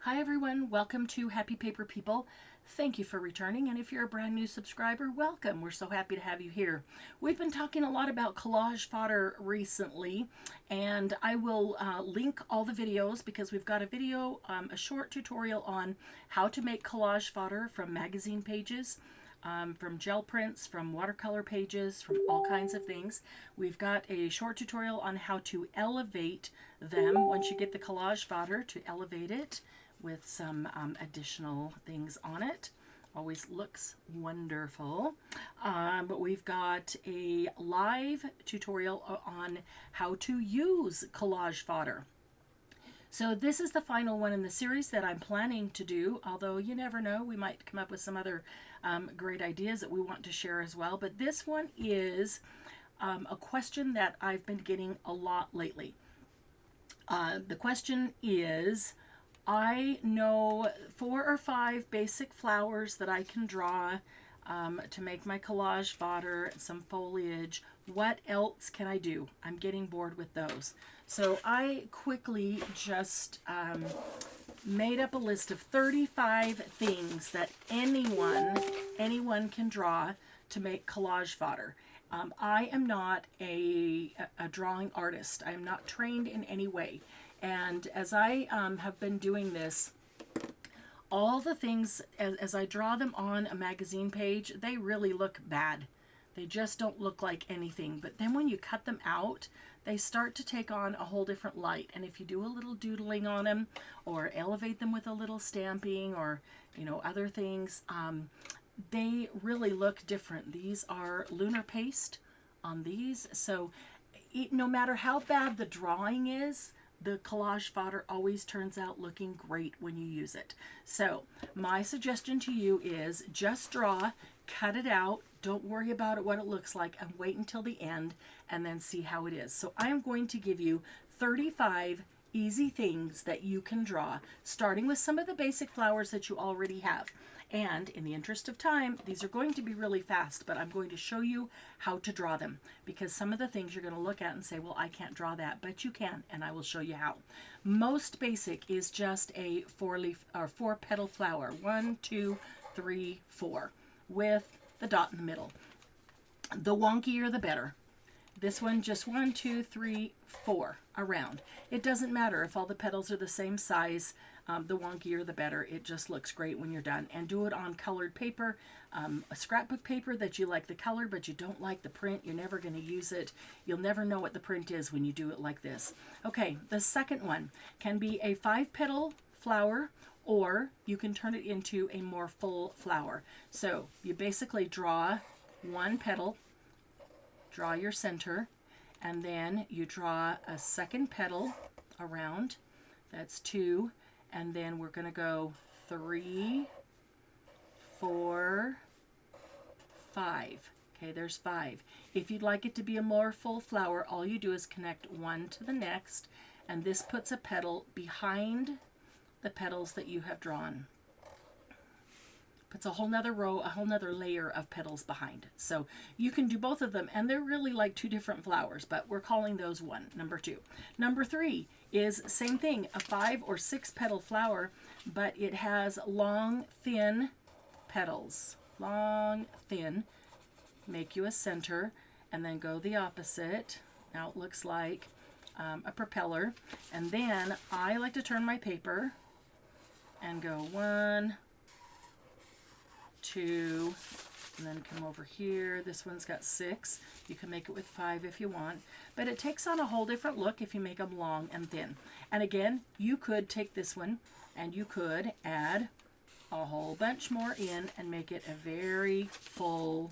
Hi everyone, welcome to Happy Paper People. Thank you for returning, and if you're a brand new subscriber, welcome. We're so happy to have you here. We've been talking a lot about collage fodder recently, and I will link all the videos because we've got a video, a short tutorial on how to make collage fodder from magazine pages. From gel prints, from watercolor pages, from all kinds of things. We've got a short tutorial on how to elevate them once you get the collage fodder, to elevate it with some additional things on it. Always looks wonderful. But we've got a live tutorial on how to use collage fodder. So this is the final one in the series that I'm planning to do, although you never know, we might come up with some other great ideas that we want to share as well. But this one is a question that I've been getting a lot lately. The question is, I know 4 or 5 basic flowers that I can draw to make my collage fodder, some foliage. What else can I do? I'm getting bored with those. So I quickly just made up a list of 35 things that anyone can draw to make collage fodder. I am not a drawing artist. I am not trained in any way. And as I have been doing this, all the things, as I draw them on a magazine page, they really look bad. They just don't look like anything. But then when you cut them out, they start to take on a whole different light. And if you do a little doodling on them, or elevate them with a little stamping, or other things, they really look different. These are lunar paste on these, so no matter how bad the drawing is, the collage fodder always turns out looking great when you use it. So my suggestion to you is just draw, cut it out, don't worry about it, what it looks like, and wait until the end and then see how it is. So I am going to give you 35 easy things that you can draw, starting with some of the basic flowers that you already have. And in the interest of time, these are going to be really fast, but I'm going to show you how to draw them, because some of the things you're going to look at and say, well, I can't draw that, but you can, and I will show you how. Most basic is just a 4-leaf or 4-petal flower, 1, 2, 3, 4, with the dot in the middle. The wonkier the better. This one, just 1, 2, 3, 4 around. It doesn't matter if all the petals are the same size. The wonkier the better. It just looks great when you're done. And do it on colored paper, a scrapbook paper that you like the color but you don't like the print. You're never going to use it. You'll never know what the print is when you do it like this. Okay, the second one can be a 5-petal flower, or you can turn it into a more full flower. So you basically draw 1 petal, draw your center, and then you draw a 2nd petal around. That's 2. And then we're going to go 3, 4, 5. Okay, there's 5. If you'd like it to be a more full flower, all you do is connect one to the next, and this puts a petal behind the petals that you have drawn. Puts a whole nother row, a whole nother layer of petals behind. So you can do both of them, and they're really like 2 different flowers, but we're calling those one, number 2. Number 3 is same thing, a 5 or 6 petal flower, but it has long, thin petals. Long, thin. Make you a center, and then go the opposite. Now it looks like a propeller. And then I like to turn my paper and go 1, 2, and then come over here. This one's got 6. You can make it with 5 if you want, but it takes on a whole different look if you make them long and thin. And again, you could take this one and you could add a whole bunch more in and make it a very full,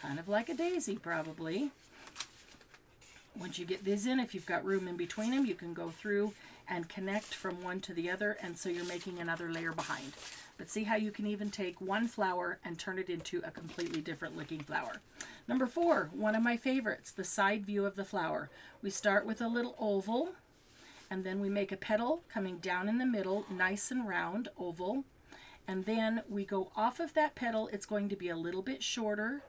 kind of like a daisy probably. Once you get these in, if you've got room in between them, you can go through and connect from one to the other, and so you're making another layer behind. But see how you can even take one flower and turn it into a completely different looking flower. Number 4, one of my favorites, the side view of the flower. We start with a little oval, and then we make a petal coming down in the middle, nice and round, oval. And then we go off of that petal. It's going to be a little bit shorter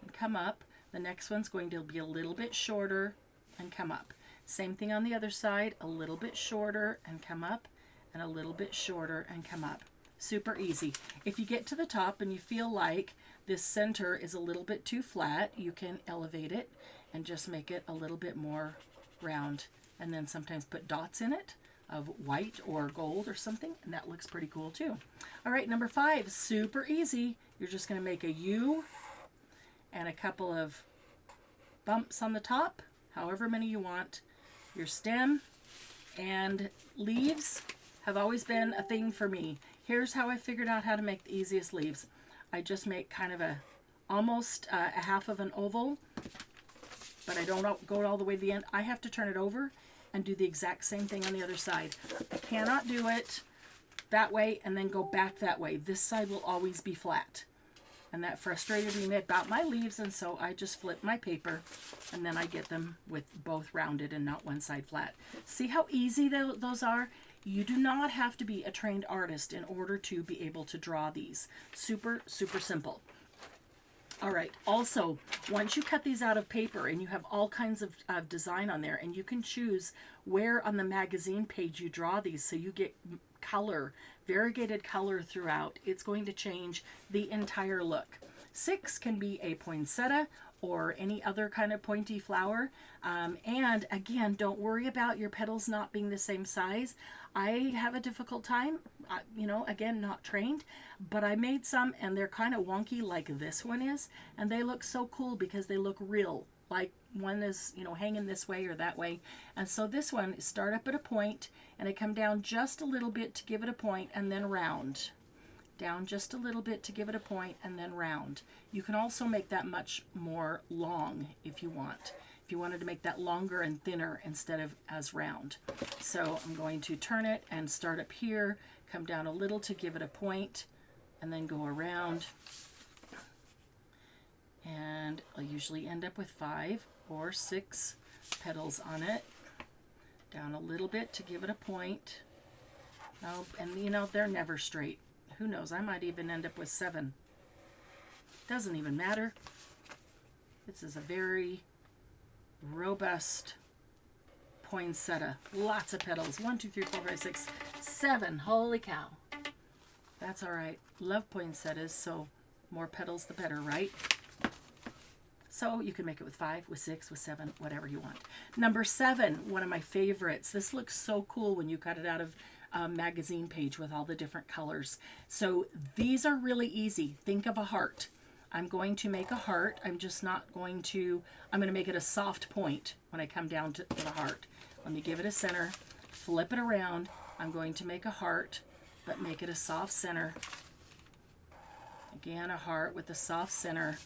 and come up. The next one's going to be a little bit shorter and come up. Same thing on the other side, a little bit shorter and come up, and a little bit shorter and come up. Super easy. If you get to the top and you feel like this center is a little bit too flat, you can elevate it and just make it a little bit more round, and then sometimes put dots in it of white or gold or something, and that looks pretty cool too. All right, number 5, super easy. You're just going to make a U and a couple of bumps on the top, however many you want. Your stem and leaves have always been a thing for me. Here's how I figured out how to make the easiest leaves. I just make kind of almost a half of an oval, but I don't go all the way to the end. I have to turn it over and do the exact same thing on the other side. I cannot do it that way and then go back that way. This side will always be flat. And that frustrated me about my leaves, and so I just flip my paper, and then I get them with both rounded and not one side flat. See how easy those are? You do not have to be a trained artist in order to be able to draw these. Super, super simple. All right, also, once you cut these out of paper and you have all kinds of design on there, and you can choose where on the magazine page you draw these so you get color, variegated color throughout, it's going to change the entire look. 6 can be a poinsettia or any other kind of pointy flower. And again, don't worry about your petals not being the same size. I have a difficult time, again, not trained, but I made some and they're kind of wonky like this one is, and they look so cool because they look real, like one is, hanging this way or that way. And so this one, start up at a point and I come down just a little bit to give it a point and then round. Down just a little bit to give it a point and then round. You can also make that much more long if you want. If you wanted to make that longer and thinner instead of as round. So I'm going to turn it and start up here, come down a little to give it a point, and then go around. And I'll usually end up with 5 or 6 petals on it. Down a little bit to give it a point. Oh, and they're never straight. Who knows? I might even end up with 7. Doesn't even matter. This is a very robust poinsettia. Lots of petals. 1, 2, 3, 4, 5, 6, 7. Holy cow. That's all right. Love poinsettias, so more petals the better, right? So you can make it with 5, with 6, with 7, whatever you want. Number 7, one of my favorites. This looks so cool when you cut it out of a magazine page with all the different colors. So these are really easy. Think of a heart. I'm going to make a heart. I'm going to make it a soft point when I come down to the heart. Let me give it a center, flip it around. I'm going to make a heart, but make it a soft center. Again, a heart with a soft center.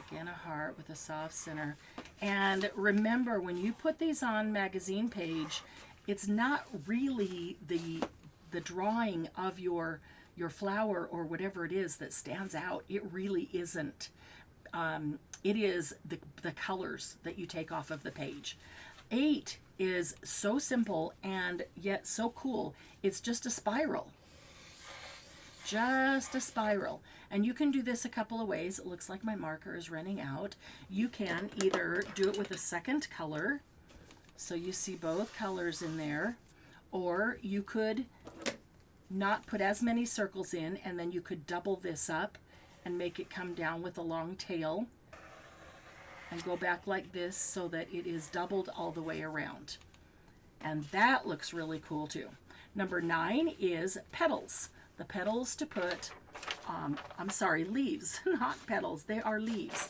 Again, a heart with a soft center. And remember, when you put these on magazine page, it's not really the drawing of your flower or whatever it is that stands out. It really isn't. It is the colors that you take off of the page. 8 is so simple and yet so cool. It's just a spiral. Just a spiral. And you can do this a couple of ways. It looks like my marker is running out. You can either do it with a second color, so you see both colors in there, or you could not put as many circles in, and then you could double this up and make it come down with a long tail and go back like this so that it is doubled all the way around. And that looks really cool too. Number 9 is petals. The petals to put, leaves, not petals. They are leaves.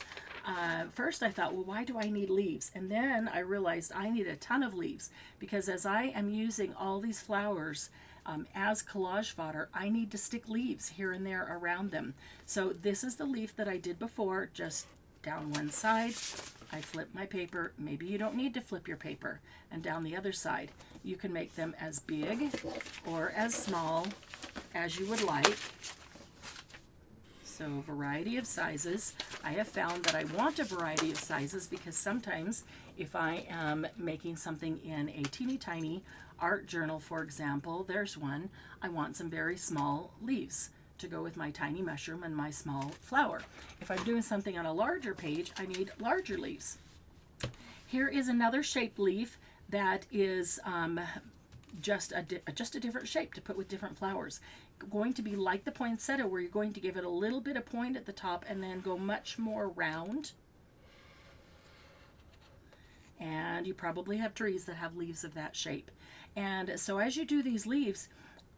First I thought, well, why do I need leaves? And then I realized I need a ton of leaves because as I am using all these flowers as collage fodder, I need to stick leaves here and there around them. So this is the leaf that I did before, just down one side. I flip my paper. Maybe you don't need to flip your paper. And down the other side, you can make them as big or as small as you would like. So a variety of sizes. I have found that I want a variety of sizes because sometimes if I am making something in a teeny tiny art journal, for example, there's one, I want some very small leaves to go with my tiny mushroom and my small flower. If I'm doing something on a larger page, I need larger leaves. Here is another shaped leaf that is just a different shape to put with different flowers. Going to be like the poinsettia, where you're going to give it a little bit of point at the top and then go much more round. And you probably have trees that have leaves of that shape. And so as you do these leaves,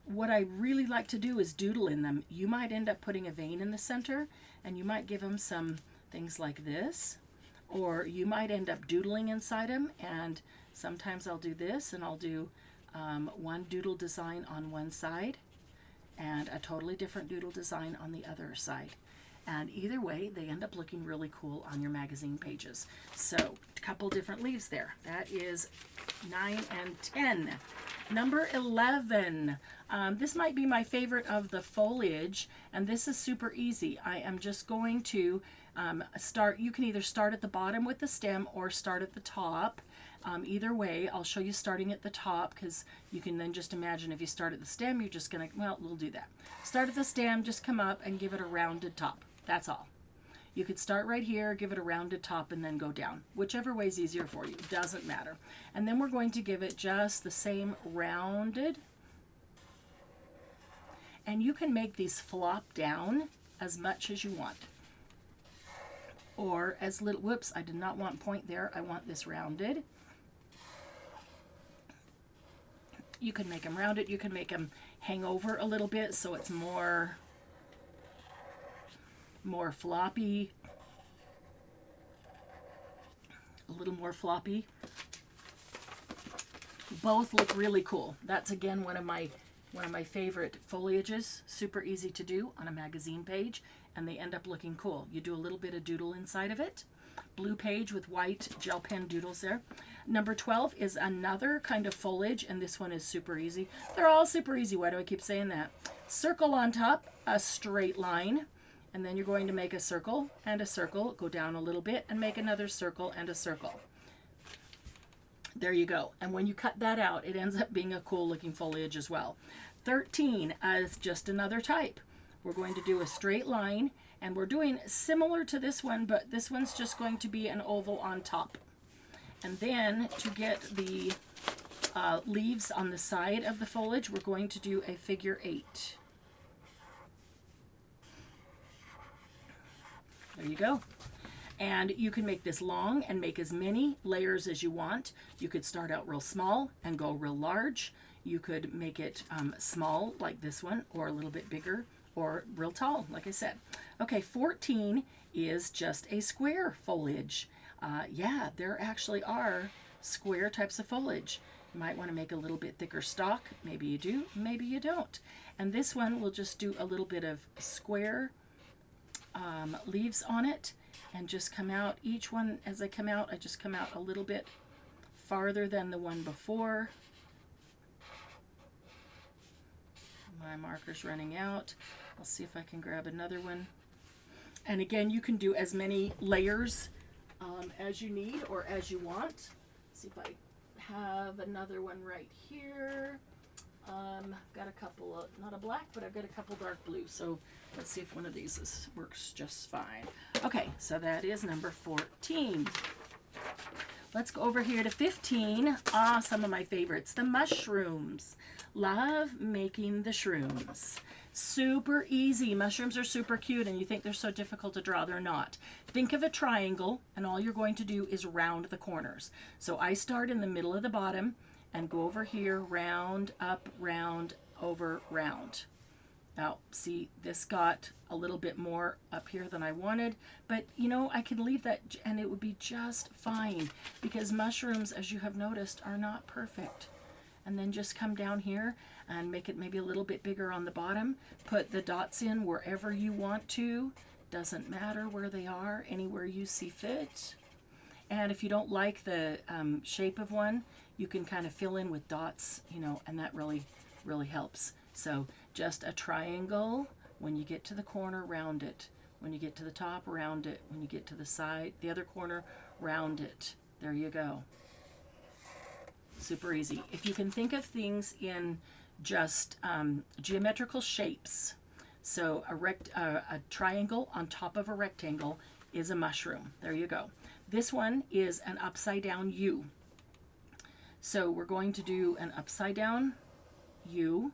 what I really like to do is doodle in them. You might end up putting a vein in the center, and you might give them some things like this, or you might end up doodling inside them. And sometimes I'll do this, and I'll do one doodle design on one side and a totally different doodle design on the other side. And either way, they end up looking really cool on your magazine pages. So a couple different leaves there. That is 9 and 10. Number 11. This might be my favorite of the foliage, and this is super easy. I am just going to start. You can either start at the bottom with the stem or start at the top. Either way, I'll show you starting at the top, because you can then just imagine if you start at the stem, you're just going to, well, we'll do that. Start at the stem, just come up and give it a rounded top. That's all. You could start right here, give it a rounded top, and then go down. Whichever way is easier for you. It doesn't matter. And then we're going to give it just the same rounded. And you can make these flop down as much as you want. Or as little, whoops, I did not want point there. I want this rounded. You can make them rounded. You can make them hang over a little bit so it's more floppy, a little more floppy. Both look really cool. That's again one of my favorite foliages. Super easy to do on a magazine page, and they end up looking cool. You do a little bit of doodle inside of it. Blue page with white gel pen doodles there. Number 12 is another kind of foliage, and this one is super easy. They're all super easy. Why do I keep saying that? Circle on top, a straight line. And then you're going to make a circle and a circle, go down a little bit and make another circle and a circle. There you go. And when you cut that out, it ends up being a cool looking foliage as well. 13 is just another type. We're going to do a straight line, and we're doing similar to this one, but this one's just going to be an oval on top. And then to get the leaves on the side of the foliage, we're going to do a figure 8. There you go. And you can make this long and make as many layers as you want. You could start out real small and go real large. You could make it small like this one, or a little bit bigger, or real tall, like I said. Okay, 14 is just a square foliage. Yeah, there actually are square types of foliage. You might want to make a little bit thicker stalk. Maybe you do, maybe you don't. And this one will just do a little bit of square leaves on it, and just come out. Each one, as I come out, I just come out a little bit farther than the one before. My marker's running out. I'll see if I can grab another one. And again, you can do as many layers as you need or as you want. See if I have another one right here. Got a couple of, not a black, but I've got a couple dark blue. So let's see if one of these works just fine. Okay, so that is number 14. Let's go over here to 15. Some of my favorites, the mushrooms. Love making the shrooms. Super easy. Mushrooms are super cute, and you think they're so difficult to draw. They're not. Think of a triangle, and all you're going to do is round the corners. So I start in the middle of the bottom and go over here, round, up, round, over, round. Now, see, this got a little bit more up here than I wanted, but you know, I can leave that and it would be just fine, because mushrooms, as you have noticed, are not perfect. And then just come down here and make it maybe a little bit bigger on the bottom. Put the dots in wherever you want to. Doesn't matter where they are, anywhere you see fit. And if you don't like the shape of one, you can kind of fill in with dots, you know, and that really, really helps. So just a triangle. When you get to the corner, round it. When you get to the top, round it. When you get to the side, the other corner, round it. There you go. Super easy. If you can think of things in just geometrical shapes, so a triangle on top of a rectangle is a mushroom. There you go. This one is an upside down U. So we're going to do an upside down U.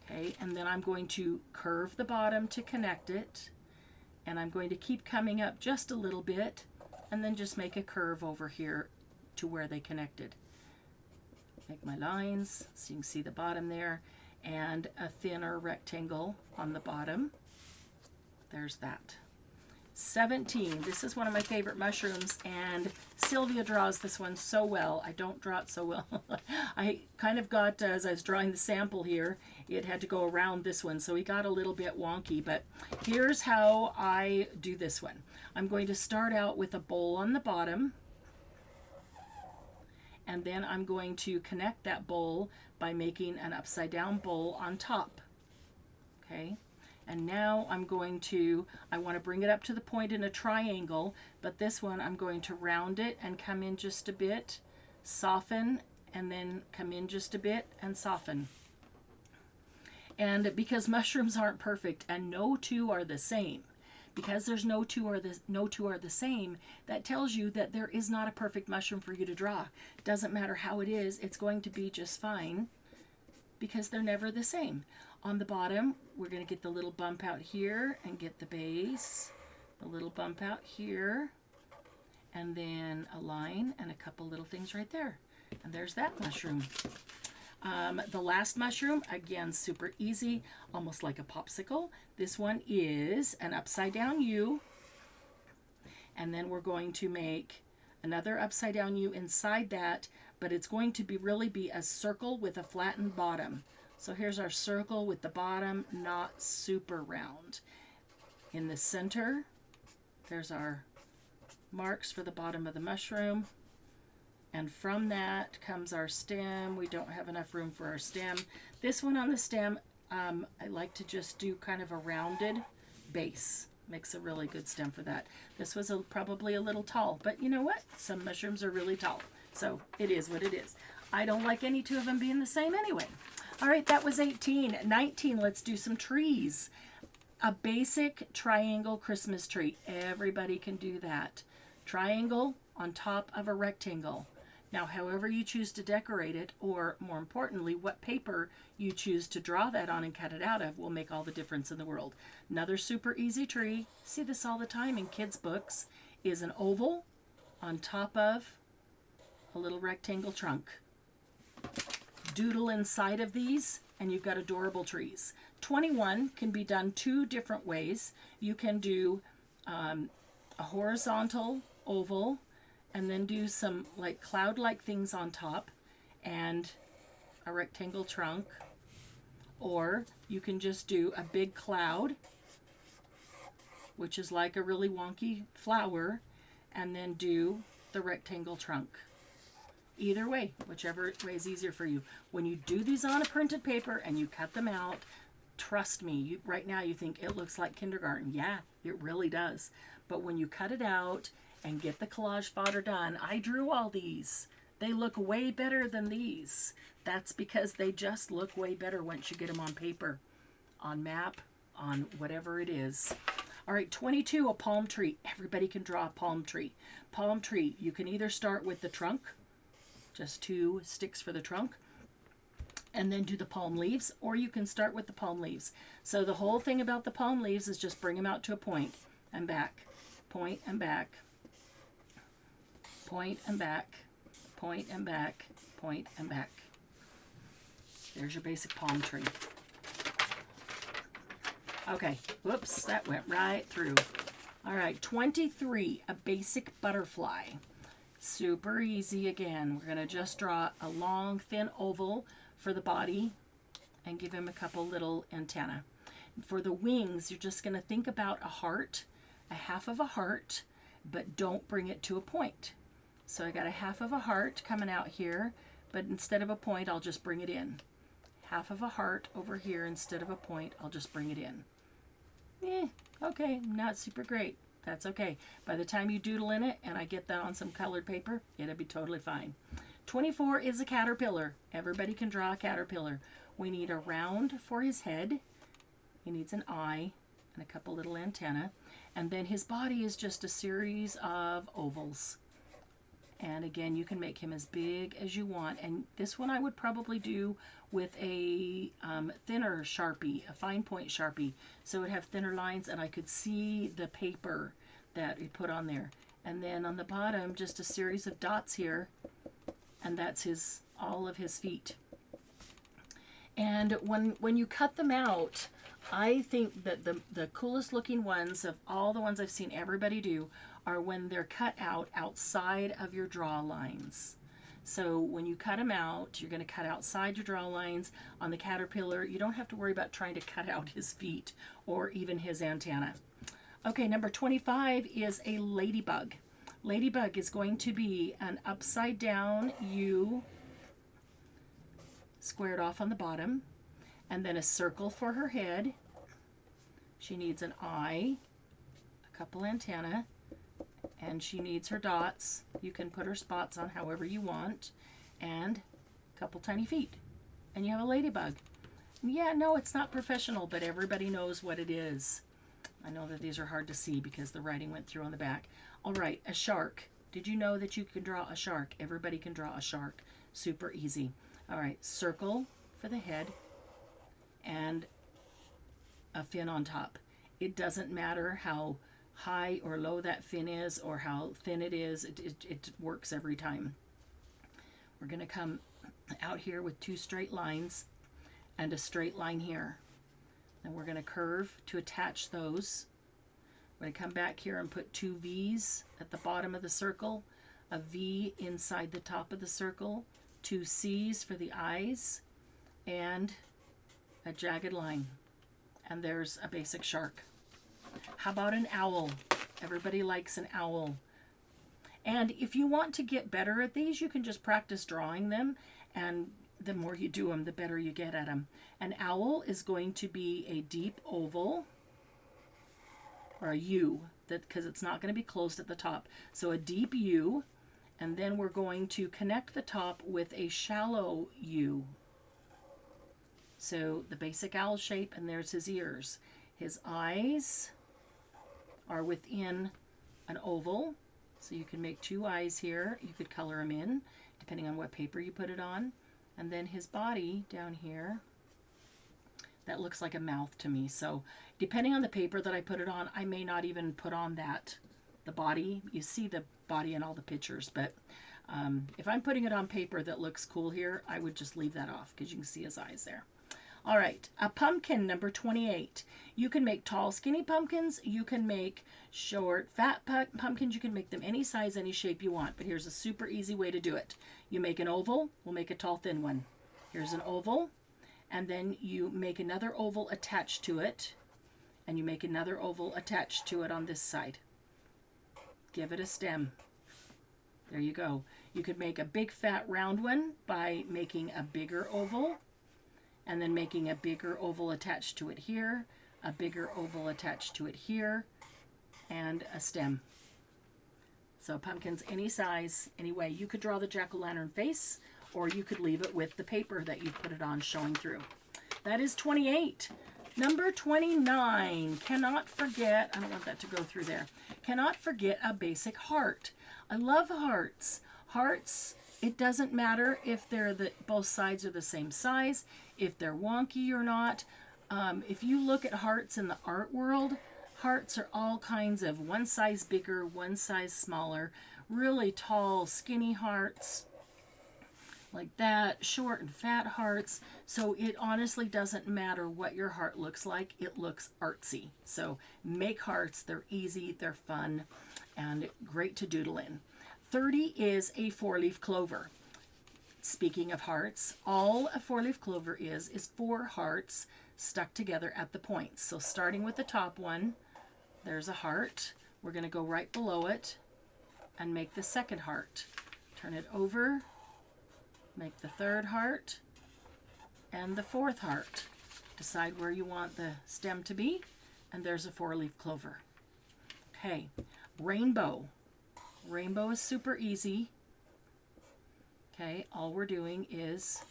Okay, and then I'm going to curve the bottom to connect it. And I'm going to keep coming up just a little bit and then just make a curve over here to where they connected. Make my lines so you can see the bottom there, and a thinner rectangle on the bottom. There's that. 17. This is one of my favorite mushrooms, and Sylvia draws this one so well. I don't draw it so well. I kind of got, as I was drawing the sample here, it had to go around this one, so he got a little bit wonky, but here's how I do this one. I'm going to start out with a bowl on the bottom, and then I'm going to connect that bowl by making an upside down bowl on top. Okay, and now I'm going to, I want to bring it up to the point in a triangle, but this one I'm going to round it and come in just a bit, soften, and then come in just a bit and soften. And because mushrooms aren't perfect and no two are the same, because there's no two are the same, that tells you that there is not a perfect mushroom for you to draw. Doesn't matter how it is, it's going to be just fine because they're never the same. On the bottom, we're going to get the little bump out here and get the base, a little bump out here, and then a line and a couple little things right there. And there's that mushroom. The last mushroom, again, super easy, almost like a popsicle. This one is an upside down U, and then we're going to make another upside down U inside that, but it's going to be really be a circle with a flattened bottom. So here's our circle with the bottom not super round. In the center, there's our marks for the bottom of the mushroom. And from that comes our stem. We don't have enough room for our stem. This one on the stem, I like to just do kind of a rounded base. Makes a really good stem for that. This was probably a little tall, but you know what? Some mushrooms are really tall. So it is what it is. I don't like any two of them being the same anyway. All right, that was 18. 19, let's do some trees. A basic triangle Christmas tree. Everybody can do that. Triangle on top of a rectangle. Now, however you choose to decorate it, or more importantly, what paper you choose to draw that on and cut it out of will make all the difference in the world. Another super easy tree, see this all the time in kids' books, is an oval on top of a little rectangle trunk. Doodle inside of these, and you've got adorable trees. 21 can be done two different ways. You can do a horizontal oval, and then do some like cloud-like things on top and a rectangle trunk, or you can just do a big cloud, which is like a really wonky flower, and then do the rectangle trunk. Either way, whichever way is easier for you. When you do these on a printed paper and you cut them out, trust me, right now you think it looks like kindergarten. Yeah, it really does. But when you cut it out and get the collage fodder done, I drew all these. They look way better than these. That's because they just look way better once you get them on paper, on map, on whatever it is. All right, 22, a palm tree. Everybody can draw a palm tree. Palm tree, you can either start with the trunk, just 2 sticks for the trunk, and then do the palm leaves, or you can start with the palm leaves. So the whole thing about the palm leaves is just bring them out to a point and back, point and back, point and back, point and back, point and back. There's your basic palm tree. Okay, whoops, that went right through. All right, 23, a basic butterfly. Super easy again. We're going to just draw a long, thin oval for the body and give him a couple little antennae. For the wings, you're just going to think about a heart, a half of a heart, but don't bring it to a point. So I got a half of a heart coming out here, but instead of a point, I'll just bring it in. Half of a heart over here, instead of a point, I'll just bring it in. Okay, not super great. That's okay. By the time you doodle in it and I get that on some colored paper, it'll be totally fine. 24 is a caterpillar. Everybody can draw a caterpillar. We need a round for his head. He needs an eye and a couple little antennae. And then his body is just a series of ovals. And again, you can make him as big as you want. And this one I would probably do with a thinner Sharpie, a fine point Sharpie. So it would have thinner lines and I could see the paper that we put on there. And then on the bottom, just a series of dots here. And that's all of his feet. And when you cut them out, I think that the coolest looking ones of all the ones I've seen everybody do are when they're cut out outside of your draw lines. So when you cut them out, you're going to cut outside your draw lines. On the caterpillar, you don't have to worry about trying to cut out his feet or even his antenna. Okay, number 25 is a ladybug. Ladybug is going to be an upside down U squared off on the bottom, and then a circle for her head. She needs an eye, a couple antennae, and she needs her dots. You can put her spots on however you want, and a couple tiny feet. And you have a ladybug. Yeah, no, it's not professional, but everybody knows what it is. I know that these are hard to see because the writing went through on the back. All right, a shark. Did you know that you can draw a shark? Everybody can draw a shark. Super easy. All right, circle for the head and a fin on top. It doesn't matter how high or low that fin is or how thin it is. It works every time. We're going to come out here with two straight lines and a straight line here. And we're going to curve to attach those. We're going to come back here and put two V's at the bottom of the circle, a V inside the top of the circle, two C's for the eyes, and a jagged line. And there's a basic shark. How about an owl? Everybody likes an owl. And if you want to get better at these, you can just practice drawing them, and the more you do them, the better you get at them. An owl is going to be a deep oval, or a U, because it's not going to be closed at the top. So a deep U, and then we're going to connect the top with a shallow U. So the basic owl shape, and there's his ears. His eyes are within an oval, so you can make two eyes here. You could color them in, depending on what paper you put it on. And then his body down here, that looks like a mouth to me. So depending on the paper that I put it on, I may not even put on the body. You see the body in all the pictures, but if I'm putting it on paper that looks cool here, I would just leave that off because you can see his eyes there. All right, a pumpkin, number 28. You can make tall, skinny pumpkins. You can make short, fat pumpkins. You can make them any size, any shape you want. But here's a super easy way to do it. You make an oval. We'll make a tall, thin one. Here's an oval. And then you make another oval attached to it. And you make another oval attached to it on this side. Give it a stem. There you go. You could make a big, fat, round one by making a bigger oval, and then making a bigger oval attached to it here, a bigger oval attached to it here, and a stem. So pumpkins any size, any way. You could draw the jack-o'-lantern face, or you could leave it with the paper that you put it on showing through. That is 28. Number 29, cannot forget, I don't want that to go through there, cannot forget a basic heart. I love hearts. Hearts, it doesn't matter if both sides are the same size, if they're wonky or not. If you look at hearts in the art world, hearts are all kinds of one size bigger, one size smaller, really tall, skinny hearts like that, short and fat hearts. So it honestly doesn't matter what your heart looks like. It looks artsy. So make hearts. They're easy, they're fun, and great to doodle in. 30 is a four-leaf clover. Speaking of hearts, all a four-leaf clover is 4 hearts stuck together at the points. So starting with the top one, there's a heart. We're going to go right below it and make the second heart. Turn it over, make the third heart, and the fourth heart. Decide where you want the stem to be, and there's a four-leaf clover. Okay, rainbow. Rainbow is super easy. Okay, all we're doing is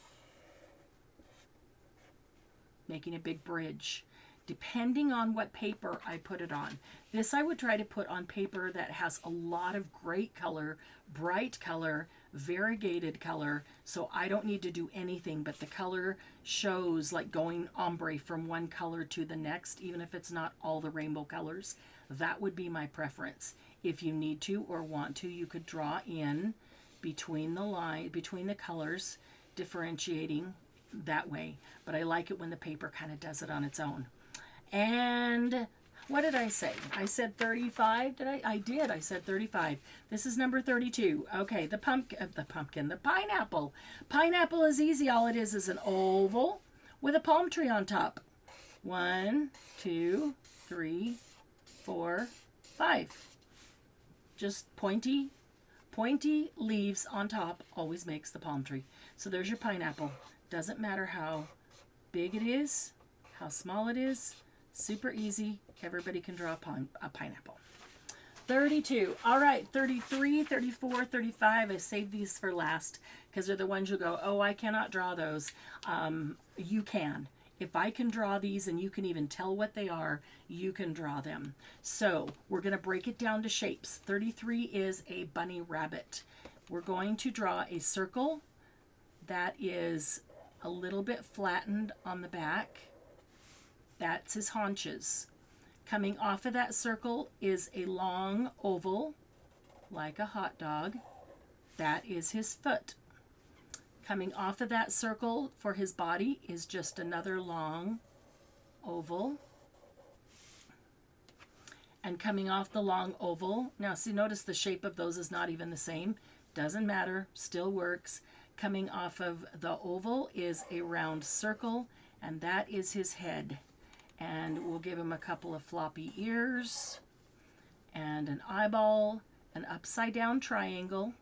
making a big bridge. depending on what paper I put it on. This I would try to put on paper that has a lot of great color, bright color, variegated color, so I don't need to do anything, but the color shows like going ombre from one color to the next, even if it's not all the rainbow colors. That would be my preference. If you need to or want to, you could draw in between the colors, differentiating that way. But I like it when the paper kind of does it on its own. And what did I say? I said 35. Did I? I did. I said 35. This is number 32. Okay, the pineapple. Pineapple is easy. All it is an oval with a palm tree on top. 1, 2, 3, 4, 5. Just pointy leaves on top always makes the palm tree. So there's your pineapple. Doesn't matter how big it is, how small it is. Super easy. Everybody can draw a pineapple. 32. All right, 33, 34, 35. I saved these for last because they're the ones you go, oh, I cannot draw those. You can. If I can draw these and you can even tell what they are, you can draw them. So we're going to break it down to shapes. 33 is a bunny rabbit. We're going to draw a circle that is a little bit flattened on the back. That's his haunches. Coming off of that circle is a long oval, like a hot dog. That is his foot. Coming off of that circle for his body is just another long oval. And coming off the long oval, now see, notice the shape of those is not even the same. Doesn't matter, still works. Coming off of the oval is a round circle, and that is his head. And we'll give him a couple of floppy ears and an eyeball, an upside down triangle.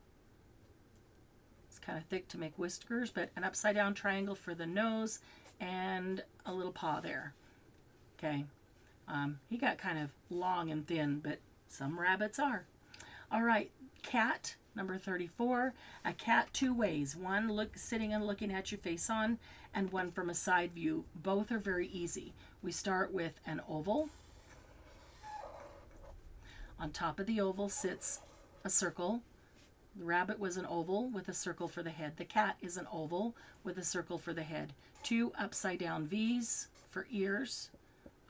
It's kind of thick to make whiskers, but an upside down triangle for the nose and a little paw there. Okay. He got kind of long and thin, but some rabbits are. All right, cat, number 34. A cat two ways. One sitting and looking at you face on, and one from a side view. Both are very easy. We start with an oval. On top of the oval sits a circle. The rabbit was an oval with a circle for the head. The cat is an oval with a circle for the head. 2 upside down V's for ears.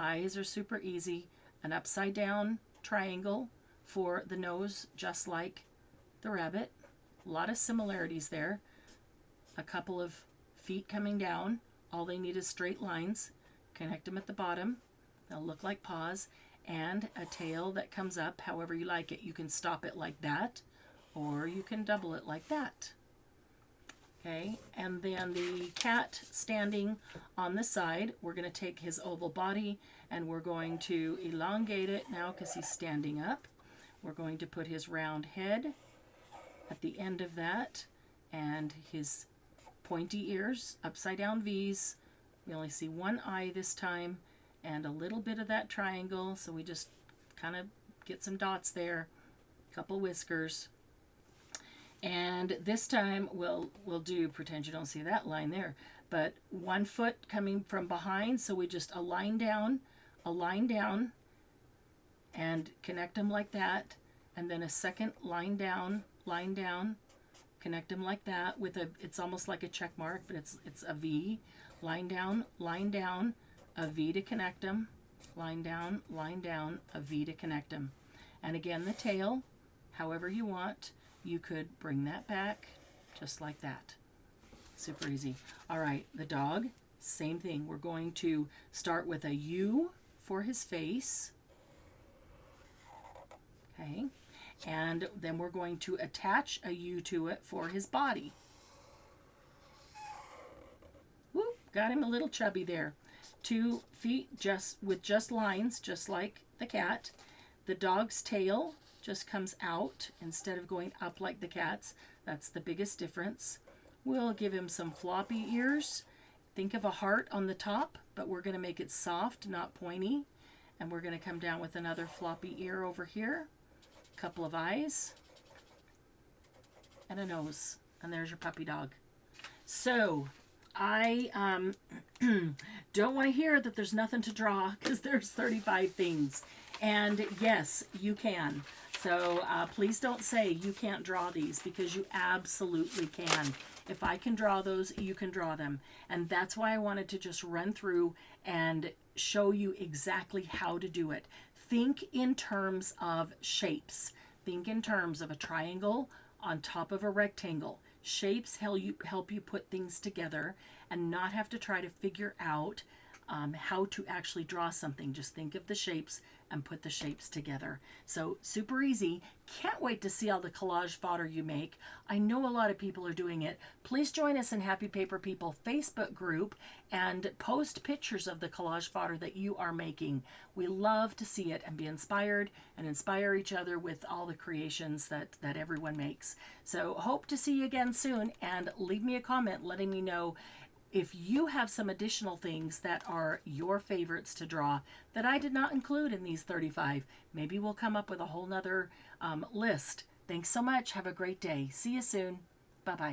Eyes are super easy. An upside down triangle for the nose, just like the rabbit. A lot of similarities there. A couple of feet coming down. All they need is straight lines. Connect them at the bottom. They'll look like paws. And a tail that comes up however you like it. You can stop it like that, or you can double it like that. Okay, and then the cat standing on the side, we're going to take his oval body and we're going to elongate it now because he's standing up. We're going to put his round head at the end of that and his pointy ears, upside down V's. We only see one eye this time and a little bit of that triangle, so we just kind of get some dots there, a couple whiskers. And this time we'll do, pretend you don't see that line there, but 1 foot coming from behind, so we just a line down, and connect them like that, and then a second line down, connect them like that with a, it's almost like a check mark, but it's a V, line down, a V to connect them, line down, a V to connect them. And again, the tail, however you want. You could bring that back just like that. Super easy. All right, the dog, same thing. We're going to start with a U for his face. Okay, and then we're going to attach a U to it for his body. Whoop, got him a little chubby there. 2 feet with just lines, just like the cat. The dog's tail just comes out instead of going up like the cat's. That's the biggest difference. We'll give him some floppy ears. Think of a heart on the top, but we're going to make it soft, not pointy. And we're going to come down with another floppy ear over here. A couple of eyes. And a nose. And there's your puppy dog. So, I don't want to hear that there's nothing to draw, because there's 35 things. And yes, you can. So please don't say you can't draw these, because you absolutely can. If I can draw those, you can draw them. And that's why I wanted to just run through and show you exactly how to do it. Think in terms of shapes. Think in terms of a triangle on top of a rectangle. Shapes help you put things together and not have to try to figure out how to actually draw something. Just think of the shapes and put the shapes together. So super easy. Can't wait to see all the collage fodder you make. I know a lot of people are doing it. Please join us in Happy Paper People Facebook group and post pictures of the collage fodder that you are making. We love to see it and be inspired and inspire each other with all the creations that everyone makes. So hope to see you again soon, and leave me a comment letting me know if you have some additional things that are your favorites to draw that I did not include in these 35. Maybe we'll come up with a whole nother list. Thanks so much. Have a great day. See you soon. Bye-bye.